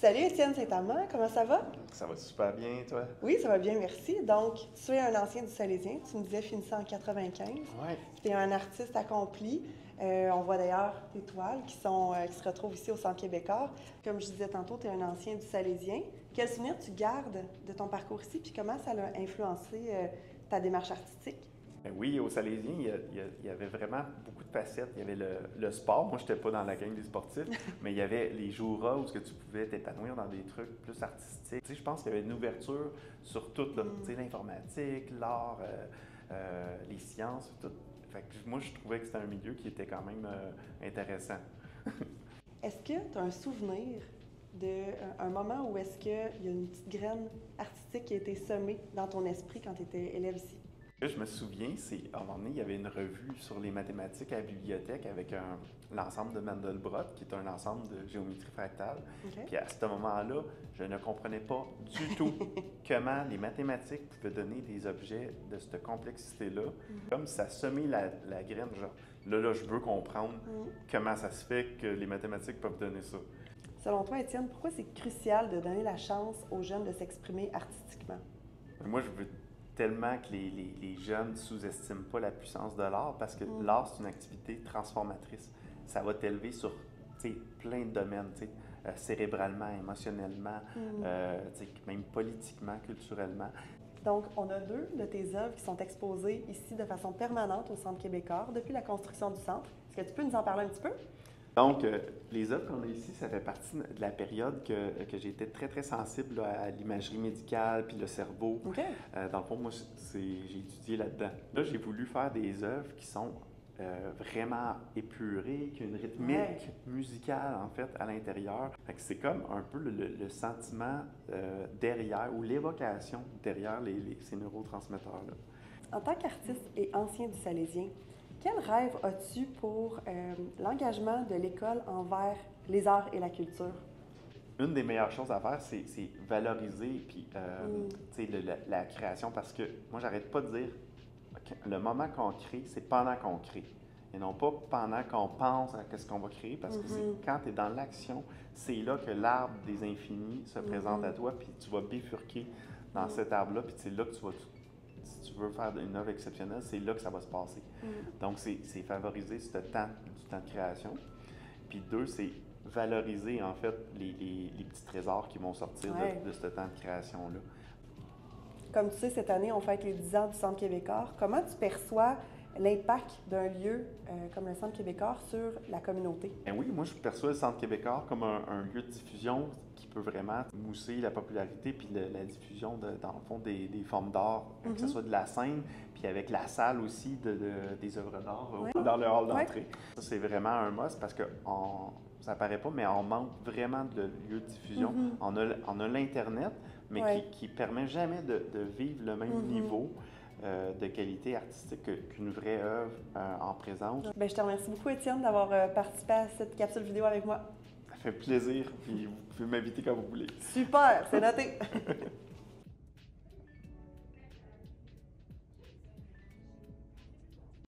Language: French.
Salut Étienne Saint-Amand, comment ça va? Ça va super bien, toi? Oui, ça va bien, merci. Donc, tu es un ancien du Salésien, tu me disais finissant en 95. Ouais. Tu es un artiste accompli. On voit d'ailleurs tes toiles qui se retrouvent ici au Centre québécois. Comme je disais tantôt, tu es un ancien du Salésien. Quel souvenir tu gardes de ton parcours ici, puis comment ça a influencé ta démarche artistique? Oui, au Salésien, il y avait vraiment beaucoup de facettes. Il y avait le sport. Moi, je n'étais pas dans la gang des sportifs, mais il y avait les jours où ce que tu pouvais t'épanouir dans des trucs plus artistiques. Tu sais, je pense qu'il y avait une ouverture sur tout, là. Tu sais, l'informatique, l'art, les sciences, tout. Fait que moi, je trouvais que c'était un milieu qui était quand même intéressant. Est-ce que tu as un souvenir d'un moment où est-ce qu'il y a une petite graine artistique qui a été semée dans ton esprit quand tu étais élève ici? Là, je me souviens, à un moment donné, il y avait une revue sur les mathématiques à la bibliothèque avec l'ensemble de Mandelbrot, qui est un ensemble de géométrie fractale. OK. Puis à ce moment-là, je ne comprenais pas du tout comment les mathématiques pouvaient donner des objets de cette complexité-là. Comme ça semait la graine, genre, là, je veux comprendre comment ça se fait que les mathématiques peuvent donner ça. Selon toi, Étienne, pourquoi c'est crucial de donner la chance aux jeunes de s'exprimer artistiquement? Moi, je veux tellement que les jeunes ne sous-estiment pas la puissance de l'art parce que l'art, c'est une activité transformatrice. Ça va t'élever sur plein de domaines, cérébralement, émotionnellement, même politiquement, culturellement. Donc, on a deux de tes œuvres qui sont exposées ici de façon permanente au Centre québécois depuis la construction du centre. Est-ce que tu peux nous en parler un petit peu? Donc, les œuvres qu'on a ici, ça fait partie de la période que j'ai été très, très sensible là, à l'imagerie médicale puis le cerveau. OK. Dans le fond, moi, j'ai étudié là-dedans. Là, j'ai voulu faire des œuvres qui sont vraiment épurées, qui ont une rythmique musicale, en fait, à l'intérieur. Fait que c'est comme un peu le sentiment derrière ou l'évocation derrière ces neurotransmetteurs-là. En tant qu'artiste et ancien du Salésien, quel rêve as-tu pour l'engagement de l'école envers les arts et la culture? Une des meilleures choses à faire, c'est valoriser puis, tu sais, la création parce que moi, j'arrête pas de dire que le moment qu'on crée, c'est pendant qu'on crée. Et non pas pendant qu'on pense à ce qu'on va créer, parce que c'est quand tu es dans l'action, c'est là que l'arbre des infinis se présente à toi, puis tu vas bifurquer dans cet arbre-là, puis c'est là que tu vas, si tu veux faire une œuvre exceptionnelle, c'est là que ça va se passer. Donc, c'est favoriser du temps de création. Puis deux, c'est valoriser, en fait, les petits trésors qui vont sortir de ce temps de création-là. Comme tu sais, cette année, on fête les 10 ans du Centre québécois. Comment tu perçois l'impact d'un lieu comme le Centre québécois sur la communauté? Ben oui, moi, je perçois le Centre québécois comme un lieu de diffusion qui peut vraiment mousser la popularité puis la diffusion, dans le fond, des formes d'art, que ce soit de la scène, puis avec la salle aussi des œuvres d'art dans le hall d'entrée. Ça, c'est vraiment un must parce que ça paraît pas, mais on manque vraiment de lieux de diffusion. On a l'Internet, mais qui permet jamais de vivre le même niveau de qualité artistique qu'une vraie œuvre en présence. Bien, je te remercie beaucoup, Étienne, d'avoir participé à cette capsule vidéo avec moi. Ça fait plaisir, puis vous pouvez m'inviter quand vous voulez. Super, c'est noté!